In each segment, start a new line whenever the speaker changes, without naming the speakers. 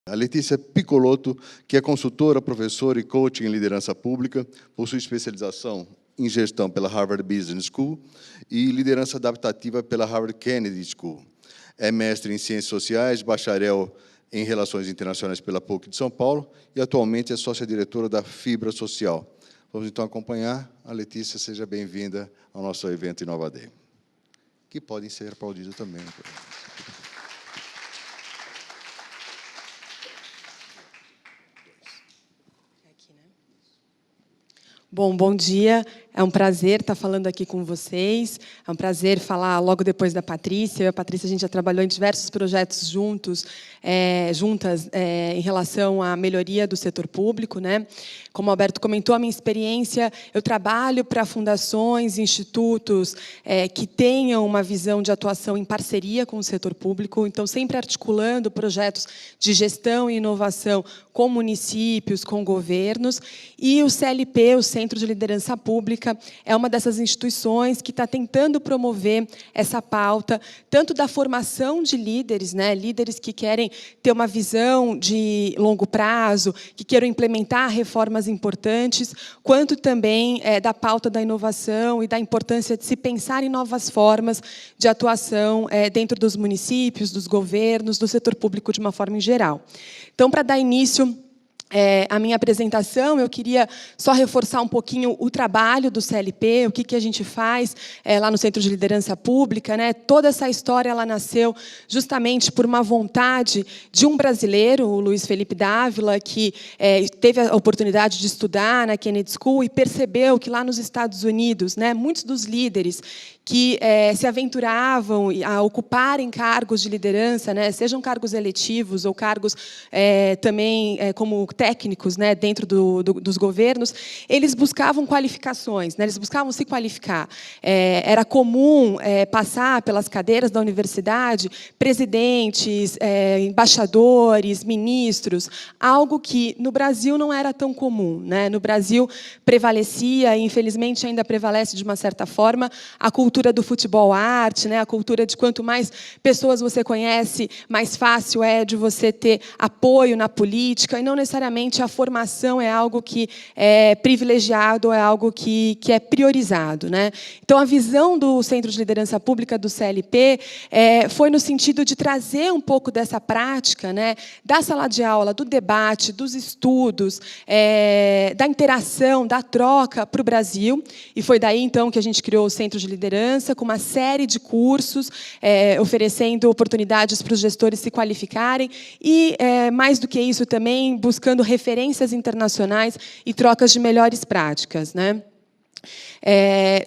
A Letícia Piccolotto, que é consultora, professora e coach em liderança pública, possui especialização em gestão pela Harvard Business School e liderança adaptativa pela Harvard Kennedy School. É mestre em Ciências Sociais, bacharel em Relações Internacionais pela PUC de São Paulo e atualmente é sócia-diretora da Fibra Social. Vamos, então, acompanhar a Letícia. Seja bem-vinda ao nosso evento Inova Day, que podem ser aplaudidos também.
Bom dia. É um prazer estar falando aqui com vocês. É um prazer falar logo depois da Patrícia. Eu e a Patrícia, a gente já trabalhou em diversos projetos juntas, em relação à melhoria do setor público, né? Como o Alberto comentou, a minha experiência, eu trabalho para fundações, institutos que tenham uma visão de atuação em parceria com o setor público, então sempre articulando projetos de gestão e inovação com municípios, com governos, e o CLP, o Centro de Liderança Pública, é uma dessas instituições que está tentando promover essa pauta, tanto da formação de líderes, né, líderes que querem ter uma visão de longo prazo, que queiram implementar reformas importantes, quanto também da pauta da inovação e da importância de se pensar em novas formas de atuação dentro dos municípios, dos governos, do setor público de uma forma em geral. Então, para dar início a minha apresentação, eu queria só reforçar um pouquinho o trabalho do CLP, o que a gente faz lá no Centro de Liderança Pública, né? Toda essa história ela nasceu justamente por uma vontade de um brasileiro, o Luiz Felipe Dávila, que teve a oportunidade de estudar na Kennedy School e percebeu que lá nos Estados Unidos, né, muitos dos líderes que se aventuravam a ocuparem cargos de liderança, né, sejam cargos eletivos ou cargos também como técnicos, né, dentro dos governos, eles buscavam qualificações, né, eles buscavam se qualificar. Era comum passar pelas cadeiras da universidade presidentes, embaixadores, ministros, algo que no Brasil não era tão comum, né? No Brasil prevalecia, e infelizmente ainda prevalece de uma certa forma, a cultura do futebol arte, né? A cultura de quanto mais pessoas você conhece, mais fácil é de você ter apoio na política, e não necessariamente a formação é algo que é privilegiado, é algo que é priorizado, né? Então, a visão do Centro de Liderança Pública, do CLP, foi no sentido de trazer um pouco dessa prática, né? Da sala de aula, do debate, dos estudos, da interação, da troca para o Brasil, e foi daí, então, que a gente criou o Centro de Liderança, com uma série de cursos, oferecendo oportunidades para os gestores se qualificarem e, mais do que isso, também buscando referências internacionais e trocas de melhores práticas, né?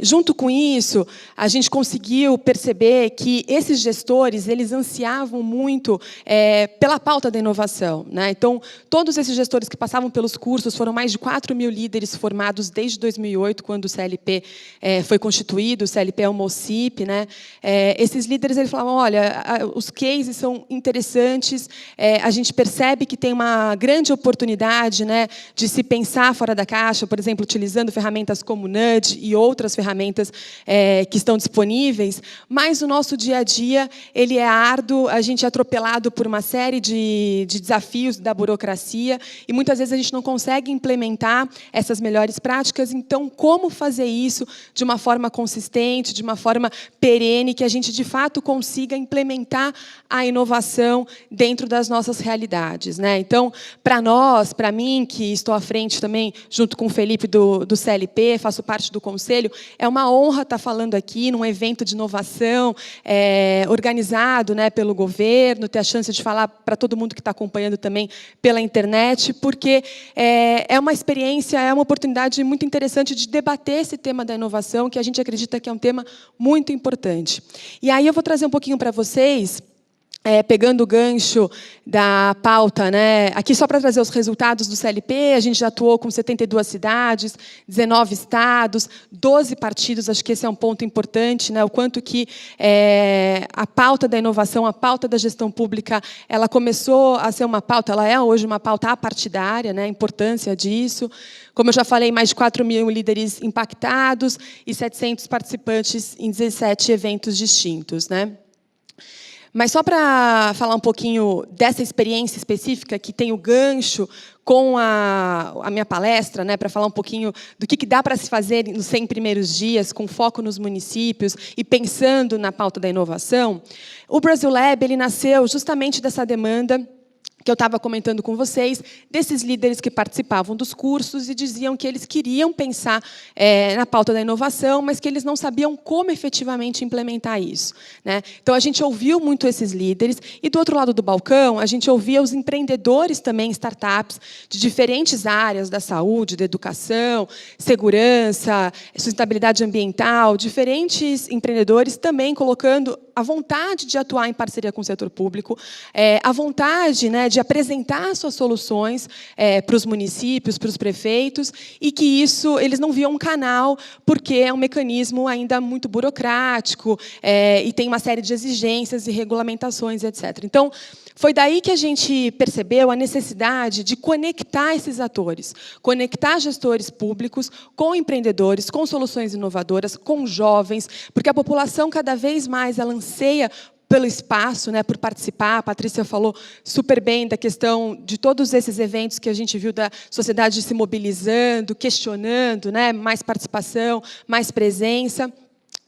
Junto com isso, a gente conseguiu perceber que esses gestores eles ansiavam muito pela pauta da inovação, né? Então, todos esses gestores que passavam pelos cursos, foram mais de 4.000 líderes formados desde 2008, quando o CLP foi constituído, o CLP é uma OCIP, né? Esses líderes eles falavam, olha, os cases são interessantes, a gente percebe que tem uma grande oportunidade, né, de se pensar fora da caixa, por exemplo, utilizando ferramentas como Nudge e outras ferramentas que estão disponíveis, mas o nosso dia a dia ele é árduo, a gente é atropelado por uma série de desafios da burocracia e muitas vezes a gente não consegue implementar essas melhores práticas. Então, como fazer isso de uma forma consistente, de uma forma perene, que a gente de fato consiga implementar a inovação dentro das nossas realidades, né? Então, para nós, para mim, que estou à frente também, junto com o Felipe do CLP, faço parte do conselho, é uma honra estar falando aqui num evento de inovação organizado, né, pelo governo, ter a chance de falar para todo mundo que está acompanhando também pela internet, porque é uma experiência, é uma oportunidade muito interessante de debater esse tema da inovação, que a gente acredita que é um tema muito importante. E aí eu vou trazer um pouquinho para vocês, pegando o gancho da pauta, né? Aqui só para trazer os resultados do CLP, a gente já atuou com 72 cidades, 19 estados, 12 partidos, acho que esse é um ponto importante, né? O quanto que a pauta da inovação, a pauta da gestão pública, ela começou a ser uma pauta, ela é hoje uma pauta apartidária, né? A importância disso. Como eu já falei, mais de 4.000 líderes impactados e 700 participantes em 17 eventos distintos, né? Mas só para falar um pouquinho dessa experiência específica, que tem o gancho com a minha palestra, né, para falar um pouquinho do que dá para se fazer nos 100 primeiros dias, com foco nos municípios e pensando na pauta da inovação, o Brasil Lab ele nasceu justamente dessa demanda que eu estava comentando com vocês, desses líderes que participavam dos cursos e diziam que eles queriam pensar na pauta da inovação, mas que eles não sabiam como efetivamente implementar isso, né? Então, a gente ouviu muito esses líderes, e do outro lado do balcão, a gente ouvia os empreendedores também, startups, de diferentes áreas da saúde, da educação, segurança, sustentabilidade ambiental, diferentes empreendedores também colocando a vontade de atuar em parceria com o setor público, a vontade, né, de apresentar suas soluções para os municípios, para os prefeitos, e que isso eles não viam um canal, porque é um mecanismo ainda muito burocrático e tem uma série de exigências e regulamentações, etc. Então, foi daí que a gente percebeu a necessidade de conectar esses atores, conectar gestores públicos com empreendedores, com soluções inovadoras, com jovens, porque a população cada vez mais ela anseia pelo espaço, né, por participar. A Patrícia falou super bem da questão de todos esses eventos que a gente viu da sociedade se mobilizando, questionando, né, mais participação, mais presença.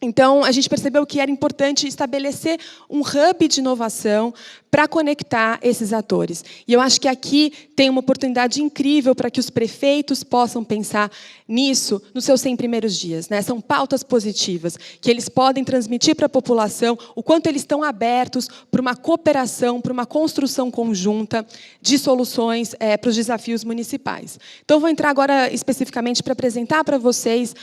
Então, a gente percebeu que era importante estabelecer um hub de inovação para conectar esses atores. E eu acho que aqui tem uma oportunidade incrível para que os prefeitos possam pensar nisso nos seus 100 primeiros dias, né? São pautas positivas, que eles podem transmitir para a população o quanto eles estão abertos para uma cooperação, para uma construção conjunta de soluções para os desafios municipais. Então, vou entrar agora especificamente para apresentar para vocês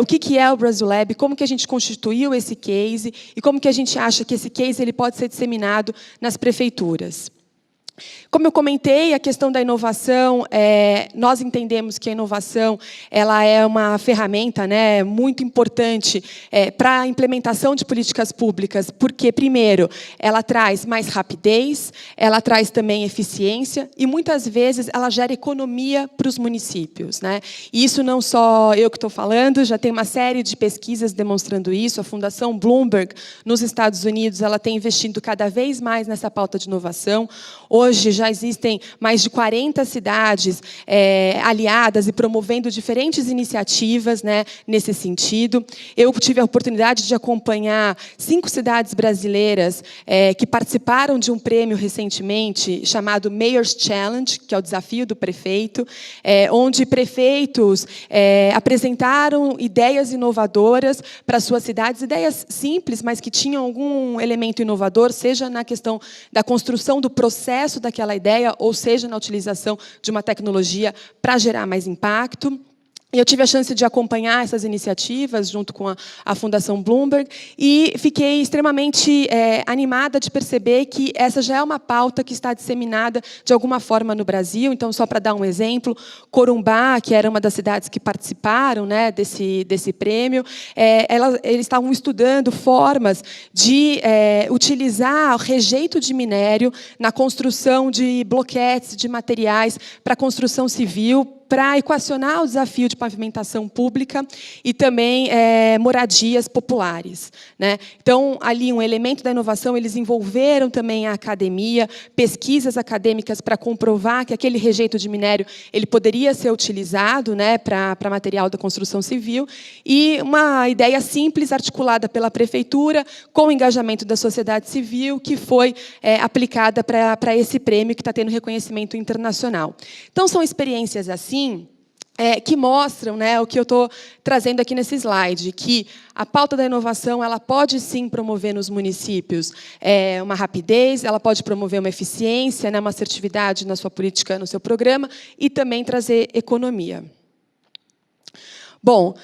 o que é o Brasil Lab, como que a gente constituiu esse case e como que a gente acha que esse case ele pode ser disseminado nas prefeituras. Como eu comentei, a questão da inovação, nós entendemos que a inovação ela é uma ferramenta, né, muito importante para a implementação de políticas públicas, porque, primeiro, ela traz mais rapidez, ela traz também eficiência e, muitas vezes, ela gera economia para os municípios, né? E isso não só eu que estou falando, já tem uma série de pesquisas demonstrando isso. A Fundação Bloomberg, nos Estados Unidos, ela tem investido cada vez mais nessa pauta de inovação. Hoje, já existem mais de 40 cidades aliadas e promovendo diferentes iniciativas, né, nesse sentido. Eu tive a oportunidade de acompanhar 5 cidades brasileiras que participaram de um prêmio recentemente chamado Mayor's Challenge, que é o desafio do prefeito, onde prefeitos apresentaram ideias inovadoras para suas cidades, ideias simples, mas que tinham algum elemento inovador, seja na questão da construção do processo daquela ideia, ou seja, na utilização de uma tecnologia para gerar mais impacto. Eu tive a chance de acompanhar essas iniciativas junto com a Fundação Bloomberg e fiquei extremamente animada de perceber que essa já é uma pauta que está disseminada de alguma forma no Brasil. Então, só para dar um exemplo, Corumbá, que era uma das cidades que participaram, né, desse prêmio, eles estavam estudando formas de utilizar o rejeito de minério na construção de bloquetes, de materiais para construção civil, para equacionar o desafio de pavimentação pública e também moradias populares, né? Então, ali, um elemento da inovação, eles envolveram também a academia, pesquisas acadêmicas para comprovar que aquele rejeito de minério ele poderia ser utilizado, né, para material da construção civil, e uma ideia simples, articulada pela prefeitura, com o engajamento da sociedade civil, que foi aplicada para esse prêmio que está tendo reconhecimento internacional. Então, são experiências assim, que mostram, né, o que eu estou trazendo aqui nesse slide, que a pauta da inovação ela pode, sim, promover nos municípios uma rapidez, ela pode promover uma eficiência, né, uma assertividade na sua política, no seu programa, e também trazer economia. Bom,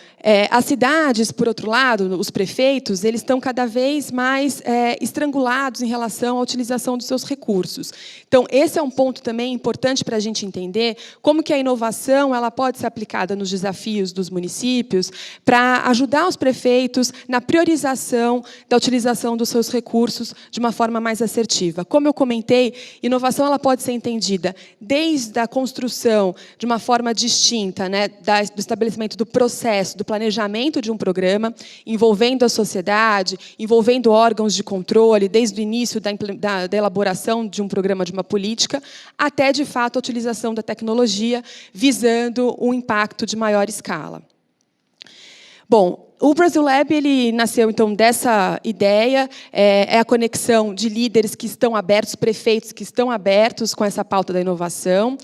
as cidades, por outro lado, os prefeitos, eles estão cada vez mais estrangulados em relação à utilização dos seus recursos. Então, esse é um ponto também importante para a gente entender como que a inovação ela pode ser aplicada nos desafios dos municípios para ajudar os prefeitos na priorização da utilização dos seus recursos de uma forma mais assertiva. Como eu comentei, inovação ela pode ser entendida desde a construção de uma forma distinta, né, do estabelecimento do processo processo do planejamento de um programa, envolvendo a sociedade, envolvendo órgãos de controle, desde o início da elaboração de um programa, de uma política, até, de fato, a utilização da tecnologia, visando um impacto de maior escala. Bom, o Brasil Lab ele nasceu, então, dessa ideia, é a conexão de líderes que estão abertos, prefeitos que estão abertos com essa pauta da inovação,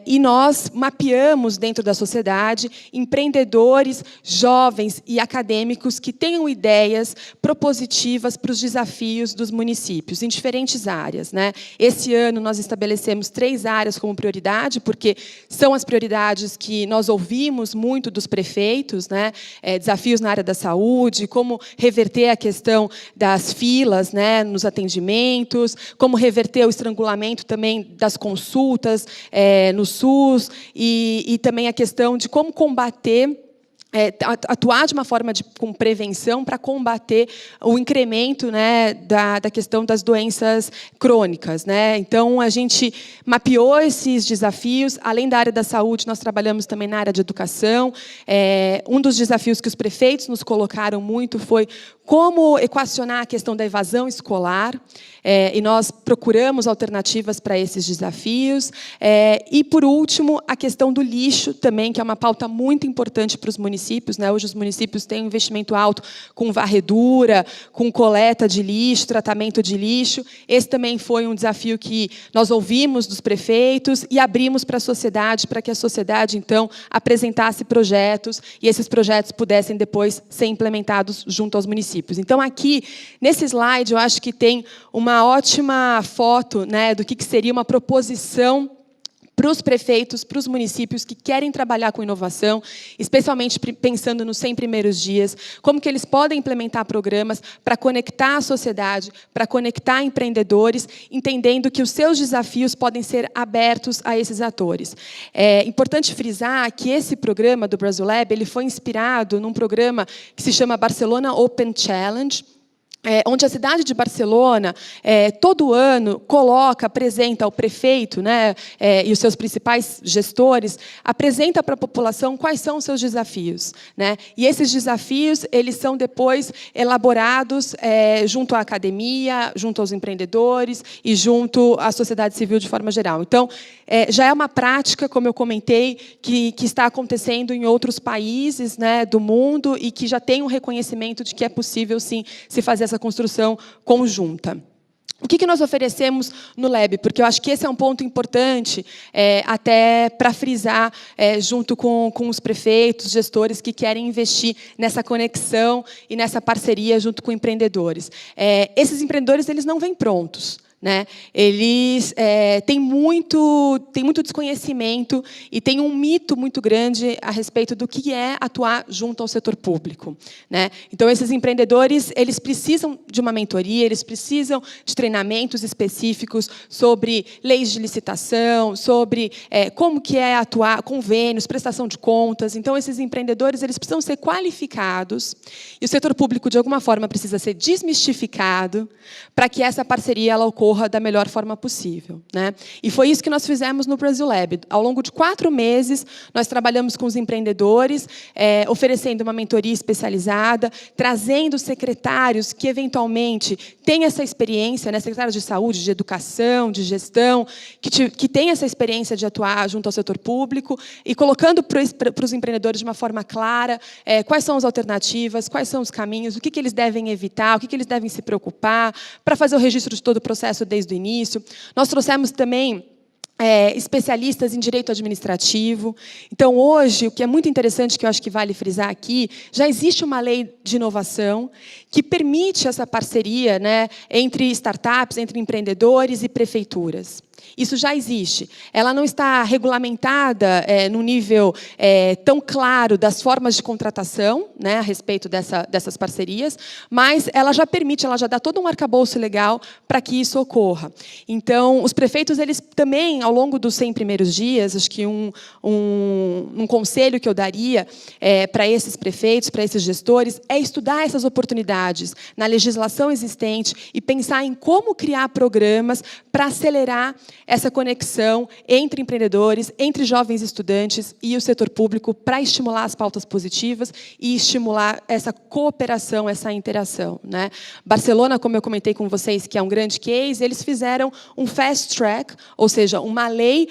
e nós mapeamos dentro da sociedade empreendedores, jovens e acadêmicos que tenham ideias propositivas para os desafios dos municípios, em diferentes áreas, né? Esse ano, nós estabelecemos 3 áreas como prioridade, porque são as prioridades que nós ouvimos muito dos prefeitos, né? Desafios na área da saúde, como reverter a questão das filas, né, nos atendimentos, como reverter o estrangulamento também das consultas no SUS, e também a questão de como combater, atuar de uma forma com prevenção para combater o incremento, né, da questão das doenças crônicas, né? Então, a gente mapeou esses desafios. Além da área da saúde, nós trabalhamos também na área de educação. Um dos desafios que os prefeitos nos colocaram muito foi como equacionar a questão da evasão escolar, e nós procuramos alternativas para esses desafios. E, por último, a questão do lixo também, que é uma pauta muito importante para os municípios, né? Hoje os municípios têm um investimento alto com varredura, com coleta de lixo, tratamento de lixo. Esse também foi um desafio que nós ouvimos dos prefeitos e abrimos para a sociedade, para que a sociedade, então, apresentasse projetos e esses projetos pudessem depois ser implementados junto aos municípios. Então, aqui, nesse slide, eu acho que tem uma ótima foto, né, do que seria uma proposição para os prefeitos, para os municípios que querem trabalhar com inovação, especialmente pensando nos 100 primeiros dias, como que eles podem implementar programas para conectar a sociedade, para conectar empreendedores, entendendo que os seus desafios podem ser abertos a esses atores. É importante frisar que esse programa do Brasil Lab ele foi inspirado num programa que se chama Barcelona Open Challenge, onde a cidade de Barcelona, todo ano, apresenta ao prefeito, né, e os seus principais gestores, apresenta para a população quais são os seus desafios, né? E esses desafios eles são depois elaborados junto à academia, junto aos empreendedores e junto à sociedade civil de forma geral. Então, já é uma prática, como eu comentei, que está acontecendo em outros países, né, do mundo e que já tem um reconhecimento de que é possível, sim, se fazer essa construção conjunta. O que nós oferecemos no Lab? Porque eu acho que esse é um ponto importante, até para frisar, junto com os prefeitos, gestores que querem investir nessa conexão e nessa parceria junto com empreendedores. Esses empreendedores eles não vêm prontos, né? Eles têm muito desconhecimento e tem um mito muito grande a respeito do que é atuar junto ao setor público, né? Então, esses empreendedores eles precisam de uma mentoria, eles precisam de treinamentos específicos sobre leis de licitação, sobre como que é atuar, convênios, prestação de contas. Então, esses empreendedores eles precisam ser qualificados e o setor público, de alguma forma, precisa ser desmistificado para que essa parceria ela ocorra da melhor forma possível, né? E foi isso que nós fizemos no Brasil Lab. Ao longo de 4 meses, nós trabalhamos com os empreendedores, oferecendo uma mentoria especializada, trazendo secretários que, eventualmente, têm essa experiência, né? Secretários de saúde, de educação, de gestão, que têm essa experiência de atuar junto ao setor público e colocando para os empreendedores de uma forma clara quais são as alternativas, quais são os caminhos, o que eles devem evitar, o que eles devem se preocupar, para fazer o registro de todo o processo desde o início. Nós trouxemos também especialistas em direito administrativo. Então, hoje, o que é muito interessante, que eu acho que vale frisar aqui, já existe uma lei de inovação que permite essa parceria, né, entre startups, entre empreendedores e prefeituras. Isso já existe. Ela não está regulamentada num nível tão claro das formas de contratação, né, a respeito dessas parcerias, mas ela já permite, ela já dá todo um arcabouço legal para que isso ocorra. Então, os prefeitos, eles também, ao longo dos 100 primeiros dias, acho que um conselho que eu daria para esses prefeitos, para esses gestores, é estudar essas oportunidades na legislação existente e pensar em como criar programas para acelerar essa conexão entre empreendedores, entre jovens estudantes e o setor público para estimular as pautas positivas e estimular essa cooperação, essa interação, né? Barcelona, como eu comentei com vocês, que é um grande case, eles fizeram um fast track, ou seja, uma lei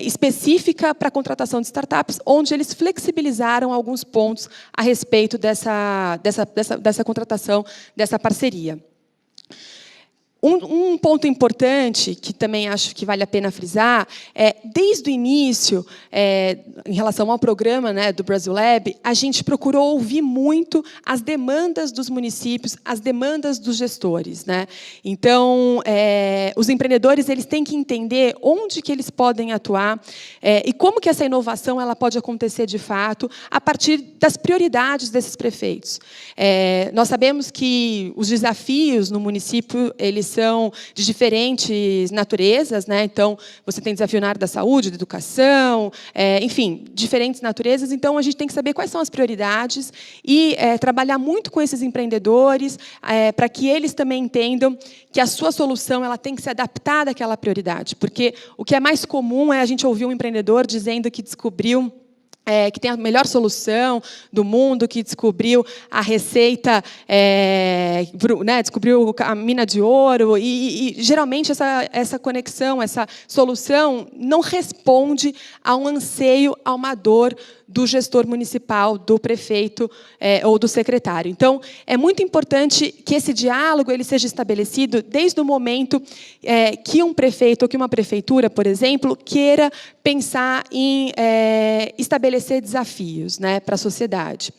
específica para a contratação de startups, onde eles flexibilizaram alguns pontos a respeito dessa contratação, dessa parceria. Um ponto importante, que também acho que vale a pena frisar, desde o início, em relação ao programa, né, do Brasil Lab, a gente procurou ouvir muito as demandas dos municípios, as demandas dos gestores, né? Então, os empreendedores eles têm que entender onde que eles podem atuar e como que essa inovação ela pode acontecer de fato a partir das prioridades desses prefeitos. Nós sabemos que os desafios no município eles são de diferentes naturezas, né? Então, você tem desafio na área da saúde, da educação, enfim, diferentes naturezas. Então, a gente tem que saber quais são as prioridades e trabalhar muito com esses empreendedores para que eles também entendam que a sua solução ela tem que ser adaptada àquela prioridade. Porque o que é mais comum é a gente ouvir um empreendedor dizendo que descobriu que tem a melhor solução do mundo, que descobriu a receita, né, descobriu a mina de ouro, e geralmente essa conexão, essa solução não responde a um anseio, a uma dor do gestor municipal, do prefeito ou do secretário. Então, é muito importante que esse diálogo ele seja estabelecido desde o momento que um prefeito ou que uma prefeitura, por exemplo, queira pensar em estabelecer desafios, né, para a sociedade.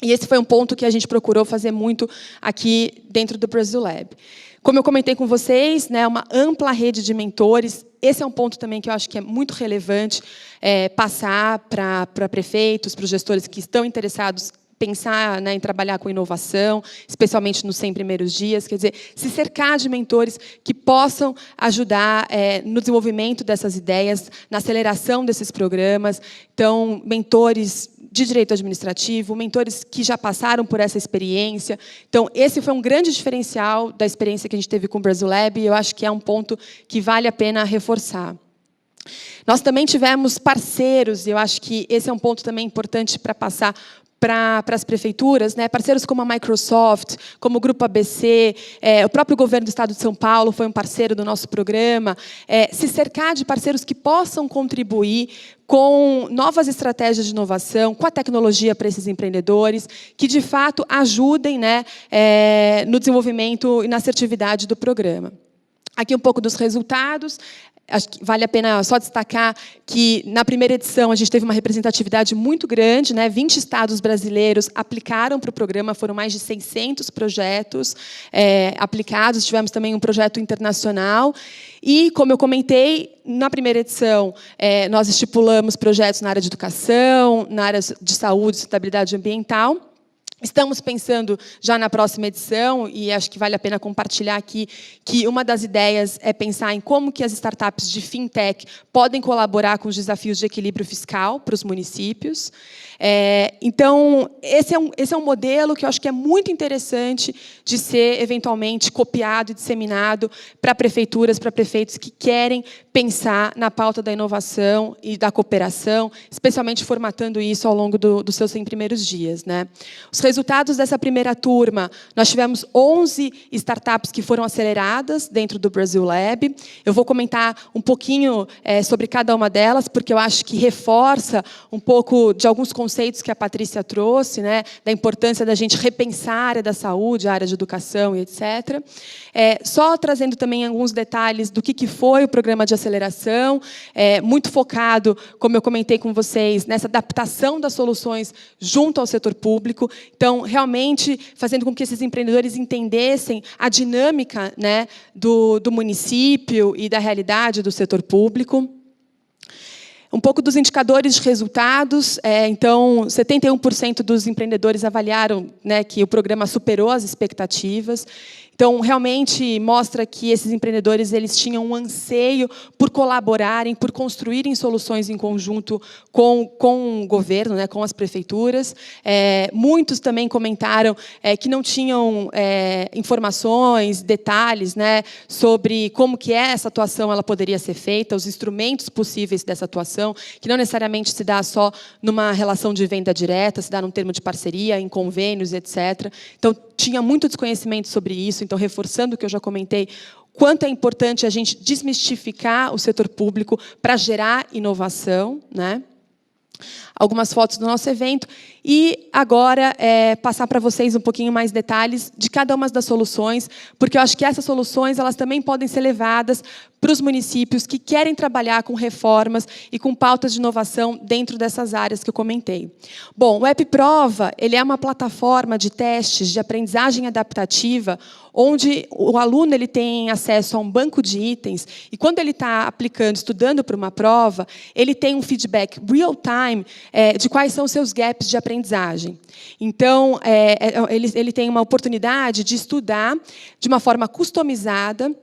E esse foi um ponto que a gente procurou fazer muito aqui dentro do Brasil Lab. Como eu comentei com vocês, né, uma ampla rede de mentores. Esse é um ponto também que eu acho que é muito relevante passar para prefeitos, para os gestores que estão interessados pensar, né, em trabalhar com inovação, especialmente nos 100 primeiros dias, quer dizer, se cercar de mentores que possam ajudar no desenvolvimento dessas ideias, na aceleração desses programas. Então, mentores de direito administrativo, mentores que já passaram por essa experiência. Então, esse foi um grande diferencial da experiência que a gente teve com o Brasil Lab, e eu acho que é um ponto que vale a pena reforçar. Nós também tivemos parceiros, e eu acho que esse é um ponto também importante para passar para as prefeituras, né? Parceiros como a Microsoft, como o Grupo ABC, o próprio governo do Estado de São Paulo foi um parceiro do nosso programa. Se cercar de parceiros que possam contribuir com novas estratégias de inovação, com a tecnologia para esses empreendedores, que, de fato, ajudem, né, no desenvolvimento e na assertividade do programa. Aqui um pouco dos resultados. Acho que vale a pena só destacar que, na primeira edição, a gente teve uma representatividade muito grande, né? 20 estados brasileiros aplicaram para o programa, foram mais de 600 projetos aplicados, tivemos também um projeto internacional. E, como eu comentei, na primeira edição, nós estipulamos projetos na área de educação, na área de saúde e sustentabilidade ambiental. Estamos pensando já na próxima edição, e acho que vale a pena compartilhar aqui, que uma das ideias é pensar em como que as startups de fintech podem colaborar com os desafios de equilíbrio fiscal para os municípios. Então, esse é um modelo que eu acho que é muito interessante de ser, eventualmente, copiado e disseminado para prefeituras, para prefeitos que querem pensar na pauta da inovação e da cooperação, especialmente formatando isso ao longo dos seus 100 primeiros dias, né? Os resultados dessa primeira turma, nós tivemos 11 startups que foram aceleradas dentro do Brasil Lab. Eu vou comentar um pouquinho sobre cada uma delas, porque eu acho que reforça um pouco de alguns conceitos que a Patrícia trouxe, né, da importância da gente repensar a área da saúde, a área de educação e etc. Só trazendo também alguns detalhes do que foi o programa de aceleração, muito focado, como eu comentei com vocês, nessa adaptação das soluções junto ao setor público. Então, realmente, fazendo com que esses empreendedores entendessem a dinâmica, né, do município e da realidade do setor público. Um pouco dos indicadores de resultados. Então, 71% dos empreendedores avaliaram, né, que o programa superou as expectativas. Então, realmente mostra que esses empreendedores eles tinham um anseio por colaborarem, por construírem soluções em conjunto com o governo, né, com as prefeituras. Muitos também comentaram que não tinham informações, detalhes, né, sobre como que essa atuação ela poderia ser feita, os instrumentos possíveis dessa atuação, que não necessariamente se dá só numa relação de venda direta, se dá num termo de parceria, em convênios, etc. Então, tinha muito desconhecimento sobre isso. Então, reforçando o que eu já comentei, quanto é importante a gente desmistificar o setor público para gerar inovação, né? Algumas fotos do nosso evento. E agora, passar para vocês um pouquinho mais detalhes de cada uma das soluções, porque eu acho que essas soluções elas também podem ser levadas para os municípios que querem trabalhar com reformas e com pautas de inovação dentro dessas áreas que eu comentei. Bom, o AppProva ele é uma plataforma de testes de aprendizagem adaptativa, onde o aluno ele tem acesso a um banco de itens, e quando ele está aplicando, estudando para uma prova, ele tem um feedback real-time de quais são os seus gaps de aprendizagem. Então, ele tem uma oportunidade de estudar de uma forma customizada,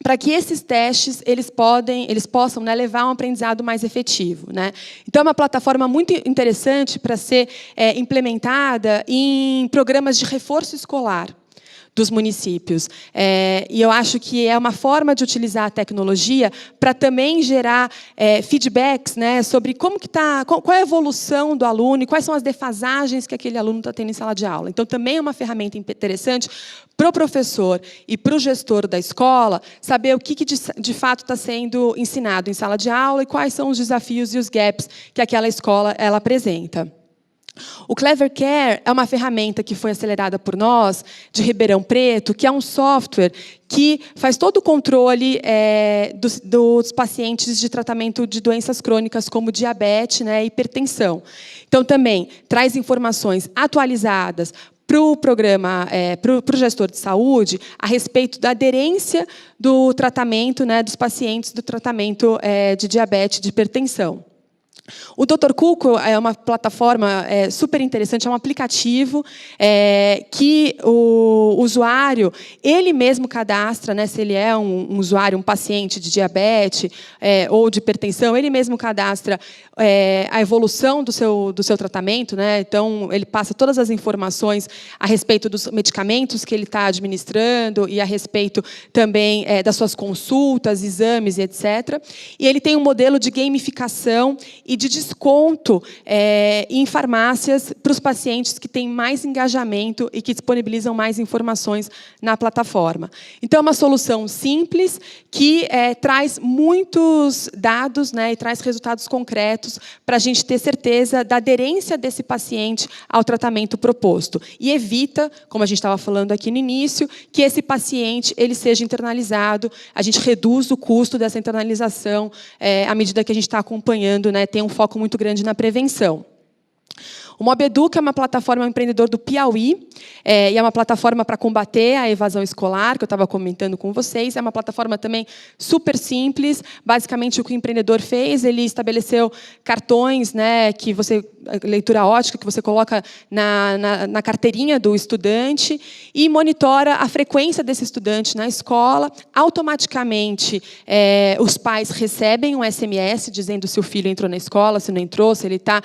para que esses testes eles possam, né, levar a um aprendizado mais efetivo, né? Então, é uma plataforma muito interessante para ser implementada em programas de reforço escolar dos municípios. E eu acho que é uma forma de utilizar a tecnologia para também gerar feedbacks, né, sobre como que tá, qual é a evolução do aluno e quais são as defasagens que aquele aluno está tendo em sala de aula. Então, também é uma ferramenta interessante para o professor e para o gestor da escola saber o que de fato está sendo ensinado em sala de aula e quais são os desafios e os gaps que aquela escola ela apresenta. O Clever Care é uma ferramenta que foi acelerada por nós, de Ribeirão Preto, que é um software que faz todo o controle dos pacientes de tratamento de doenças crônicas, como diabetes, né, e hipertensão. Então, também traz informações atualizadas para o programa, para o gestor de saúde, a respeito da aderência do tratamento, né, dos pacientes do tratamento de diabetes, de hipertensão. O Dr. Cuco é uma plataforma super interessante, é um aplicativo que o usuário, ele mesmo cadastra, né, se ele é um usuário, um paciente de diabetes ou de hipertensão, ele mesmo cadastra a evolução do seu tratamento, né? Então, ele passa todas as informações a respeito dos medicamentos que ele está administrando e a respeito também das suas consultas, exames, etc. E ele tem um modelo de gamificação e de desconto em farmácias para os pacientes que têm mais engajamento e que disponibilizam mais informações na plataforma. Então, é uma solução simples que traz muitos dados, né, e traz resultados concretos para a gente ter certeza da aderência desse paciente ao tratamento proposto. E evita, como a gente estava falando aqui no início, que esse paciente ele seja internalizado. A gente reduz o custo dessa internalização à medida que a gente está acompanhando, né, tem um foco muito grande na prevenção. O Mobeduca é uma plataforma empreendedor do Piauí, e é uma plataforma para combater a evasão escolar, que eu estava comentando com vocês. É uma plataforma também super simples. Basicamente, o que o empreendedor fez, ele estabeleceu cartões, né, que leitura ótica, que você coloca na carteirinha do estudante e monitora a frequência desse estudante na escola. Automaticamente, os pais recebem um SMS dizendo se o filho entrou na escola, se não entrou, se ele está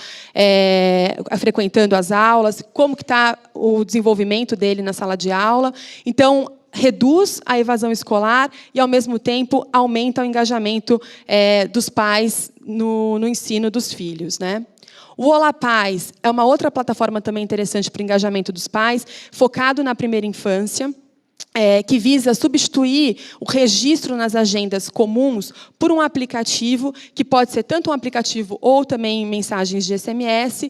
frequentando as aulas, como que está o desenvolvimento dele na sala de aula. Então, reduz a evasão escolar e, ao mesmo tempo, aumenta o engajamento dos pais no ensino dos filhos, né? O Olá Pais é uma outra plataforma também interessante para o engajamento dos pais, focado na primeira infância, que visa substituir o registro nas agendas comuns por um aplicativo, que pode ser tanto um aplicativo ou também mensagens de SMS,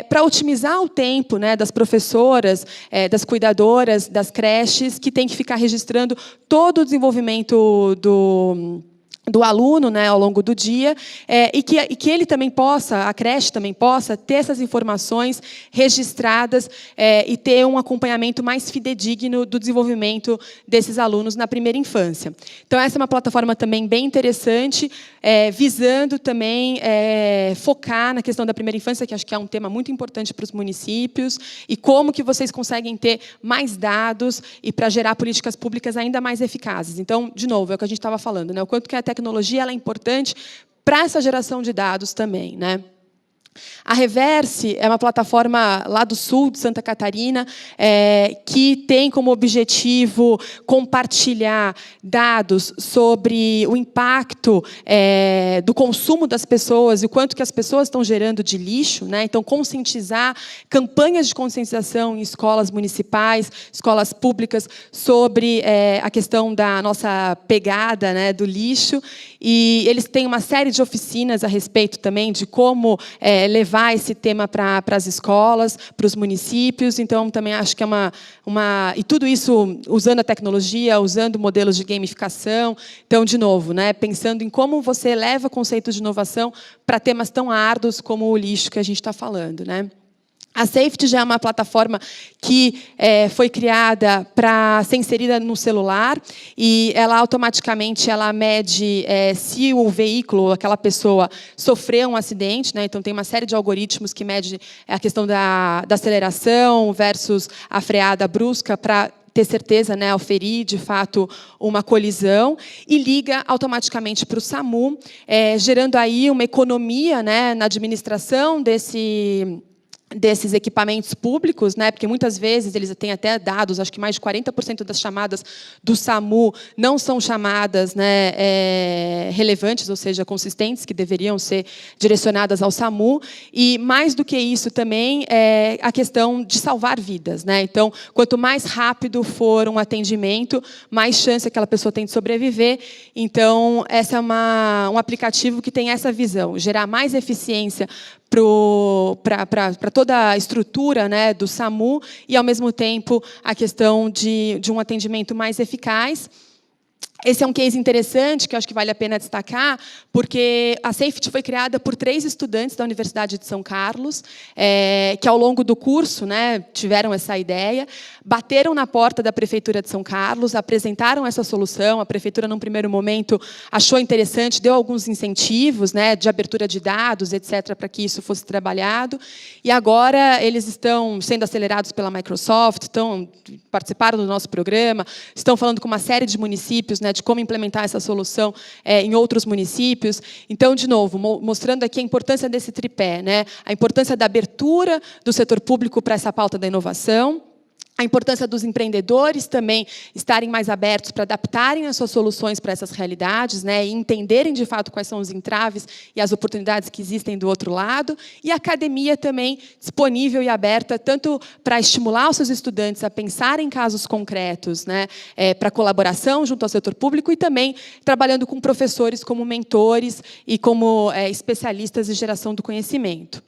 para otimizar o tempo, né, das professoras, das cuidadoras, das creches, que tem que ficar registrando todo o desenvolvimento do aluno, né, ao longo do dia, e que ele também possa, a creche também possa, ter essas informações registradas e ter um acompanhamento mais fidedigno do desenvolvimento desses alunos na primeira infância. Então, essa é uma plataforma também bem interessante, visando também focar na questão da primeira infância, que acho que é um tema muito importante para os municípios, e como que vocês conseguem ter mais dados e para gerar políticas públicas ainda mais eficazes. Então, de novo, é o que a gente estava falando, né? O quanto que a tecnologia ela é importante para essa geração de dados também, né? A Reverse é uma plataforma lá do sul de Santa Catarina que tem como objetivo compartilhar dados sobre o impacto do consumo das pessoas e o quanto que as pessoas estão gerando de lixo, né? Então, conscientizar, campanhas de conscientização em escolas municipais, escolas públicas, sobre a questão da nossa pegada, né, do lixo. E eles têm uma série de oficinas a respeito também de como levar esse tema para as escolas, para os municípios. Então, também acho que é e tudo isso usando a tecnologia, usando modelos de gamificação. Então, de novo, né, pensando em como você leva conceitos de inovação para temas tão árduos como o lixo que a gente está falando, né? A Safety já é uma plataforma que foi criada para ser inserida no celular e ela automaticamente mede se o veículo, aquela pessoa, sofreu um acidente, né? Então, tem uma série de algoritmos que mede a questão da aceleração versus a freada brusca para ter certeza, né, ao ferir, de fato, uma colisão, e liga automaticamente para o SAMU, gerando aí uma economia, né, na administração desses equipamentos públicos, né? Porque muitas vezes eles têm até dados, acho que mais de 40% das chamadas do SAMU não são chamadas, né, relevantes, ou seja, consistentes, que deveriam ser direcionadas ao SAMU. E, mais do que isso, também a questão de salvar vidas, né? Então, quanto mais rápido for um atendimento, mais chance aquela pessoa tem de sobreviver. Então, esse é um aplicativo que tem essa visão, gerar mais eficiência para toda a estrutura, né, do SAMU e, ao mesmo tempo, a questão de um atendimento mais eficaz. Esse é um case interessante, que eu acho que vale a pena destacar, porque a Safety foi criada por 3 estudantes da Universidade de São Carlos, que, ao longo do curso, né, tiveram essa ideia, bateram na porta da Prefeitura de São Carlos, apresentaram essa solução. A Prefeitura, num primeiro momento, achou interessante, deu alguns incentivos, né, de abertura de dados, etc., para que isso fosse trabalhado. E agora eles estão sendo acelerados pela Microsoft, participaram do nosso programa, estão falando com uma série de municípios, né, de como implementar essa solução em outros municípios. Então, de novo, mostrando aqui a importância desse tripé, né, a importância da abertura do setor público para essa pauta da inovação, a importância dos empreendedores também estarem mais abertos para adaptarem as suas soluções para essas realidades, né, e entenderem, de fato, quais são os entraves e as oportunidades que existem do outro lado, e a academia também disponível e aberta tanto para estimular os seus estudantes a pensar em casos concretos, né, para colaboração junto ao setor público, e também trabalhando com professores como mentores e como especialistas em geração do conhecimento.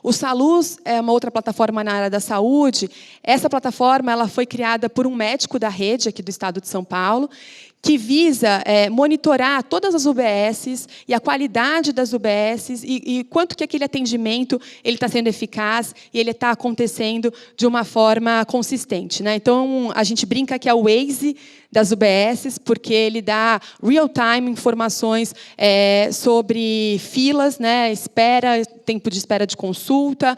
O Salus é uma outra plataforma na área da saúde. Essa plataforma ela foi criada por um médico da rede aqui do estado de São Paulo, que visa monitorar todas as UBSs e a qualidade das UBSs e quanto que aquele atendimento ele está sendo eficaz e ele está acontecendo de uma forma consistente, né? Então, a gente brinca que é o Waze das UBSs, porque ele dá real-time informações sobre filas, né, tempo de espera de consulta,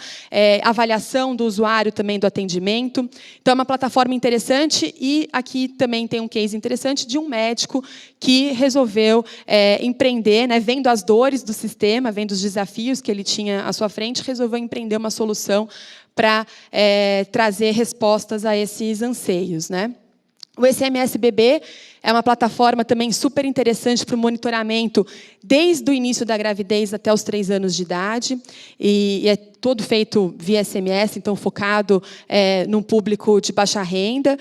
avaliação do usuário também do atendimento. Então, é uma plataforma interessante, e aqui também tem um case interessante de um médico que resolveu empreender, né, vendo as dores do sistema, vendo os desafios que ele tinha à sua frente, resolveu empreender uma solução para trazer respostas a esses anseios, né? O SMS-BB é uma plataforma também super interessante para o monitoramento desde o início da gravidez até os 3 anos de idade. E é todo feito via SMS, então focado num público de baixa renda,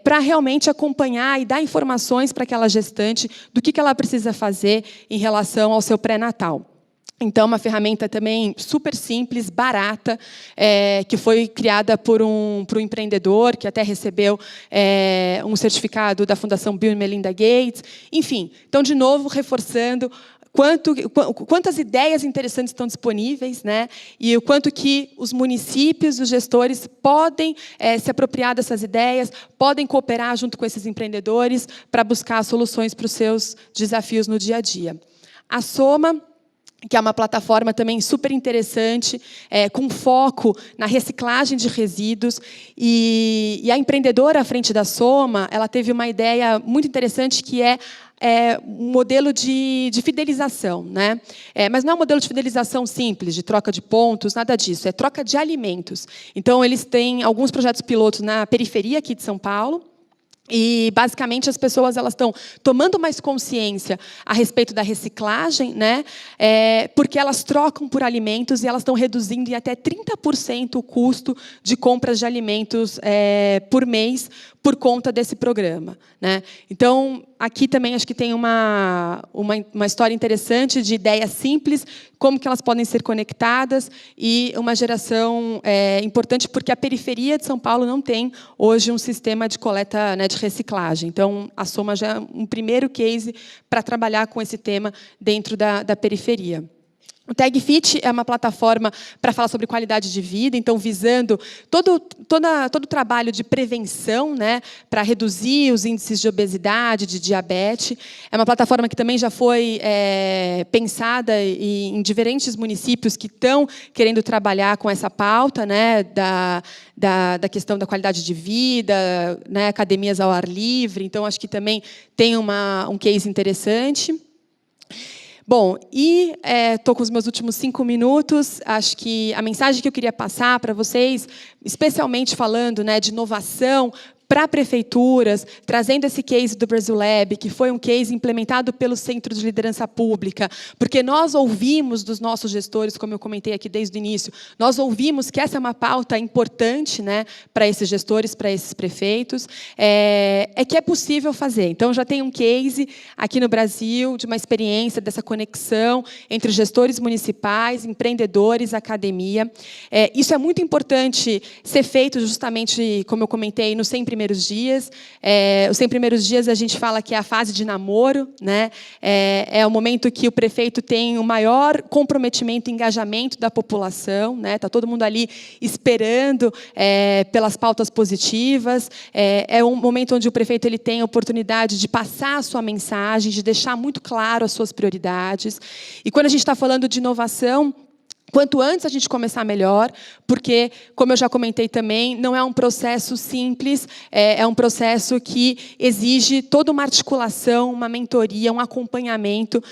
para realmente acompanhar e dar informações para aquela gestante do que ela precisa fazer em relação ao seu pré-natal. Então, uma ferramenta também super simples, barata, que foi criada por um empreendedor, que até recebeu um certificado da Fundação Bill e Melinda Gates. Enfim, então, de novo, reforçando quantas ideias interessantes estão disponíveis, né? E o quanto que os municípios, os gestores, podem se apropriar dessas ideias, podem cooperar junto com esses empreendedores para buscar soluções para os seus desafios no dia a dia. A Soma, que é uma plataforma também super interessante, com foco na reciclagem de resíduos. E a empreendedora à frente da Soma, ela teve uma ideia muito interessante, que é um modelo de fidelização, né? Mas não é um modelo de fidelização simples, de troca de pontos, nada disso. É troca de alimentos. Então, eles têm alguns projetos pilotos na periferia aqui de São Paulo. E, basicamente, as pessoas estão tomando mais consciência a respeito da reciclagem, né? Porque elas trocam por alimentos e elas estão reduzindo em até 30% o custo de compras de alimentos por mês, por conta desse programa, né? Então, aqui também acho que tem uma história interessante de ideias simples, como que elas podem ser conectadas, e uma geração importante, porque a periferia de São Paulo não tem hoje um sistema de coleta, né, de reciclagem. Então, a Soma já é um primeiro case para trabalhar com esse tema dentro da periferia. O TagFit é uma plataforma para falar sobre qualidade de vida, então visando todo o trabalho de prevenção, né, para reduzir os índices de obesidade, de diabetes. É uma plataforma que também já foi pensada em diferentes municípios que estão querendo trabalhar com essa pauta, né, da questão da qualidade de vida, né, academias ao ar livre. Então, acho que também tem um case interessante. Bom, e estou com os meus últimos 5 minutos. Acho que a mensagem que eu queria passar para vocês, especialmente falando, né, de inovação para prefeituras, trazendo esse case do Brasil Lab, que foi um case implementado pelo Centro de Liderança Pública, porque nós ouvimos dos nossos gestores, como eu comentei aqui desde o início, nós ouvimos que essa é uma pauta importante, né, para esses gestores, para esses prefeitos, que é possível fazer. Então, já tem um case aqui no Brasil de uma experiência dessa conexão entre gestores municipais, empreendedores, academia. Isso é muito importante ser feito justamente, como eu comentei, nos 100 primeiros dias. Os 100 primeiros dias a gente fala que é a fase de namoro, né? É o momento que o prefeito tem o maior comprometimento e engajamento da população, né? Está todo mundo ali esperando pelas pautas positivas. É um momento onde o prefeito ele tem a oportunidade de passar a sua mensagem, de deixar muito claro as suas prioridades. E quando a gente está falando de inovação, quanto antes a gente começar, melhor, porque, como eu já comentei também, não é um processo simples, é um processo que exige toda uma articulação, uma mentoria, um acompanhamento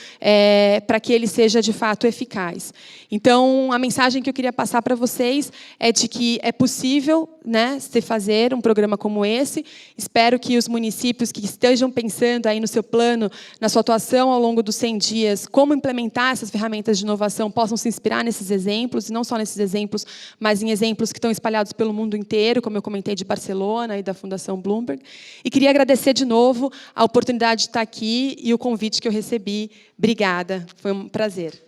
para que ele seja, de fato, eficaz. Então, a mensagem que eu queria passar para vocês é de que é possível, né, se fazer um programa como esse. Espero que os municípios que estejam pensando aí no seu plano, na sua atuação ao longo dos 100 dias, como implementar essas ferramentas de inovação, possam se inspirar nesses exemplos, e não só nesses exemplos, mas em exemplos que estão espalhados pelo mundo inteiro, como eu comentei de Barcelona e da Fundação Bloomberg. E queria agradecer de novo a oportunidade de estar aqui e o convite que eu recebi. Obrigada, foi um prazer.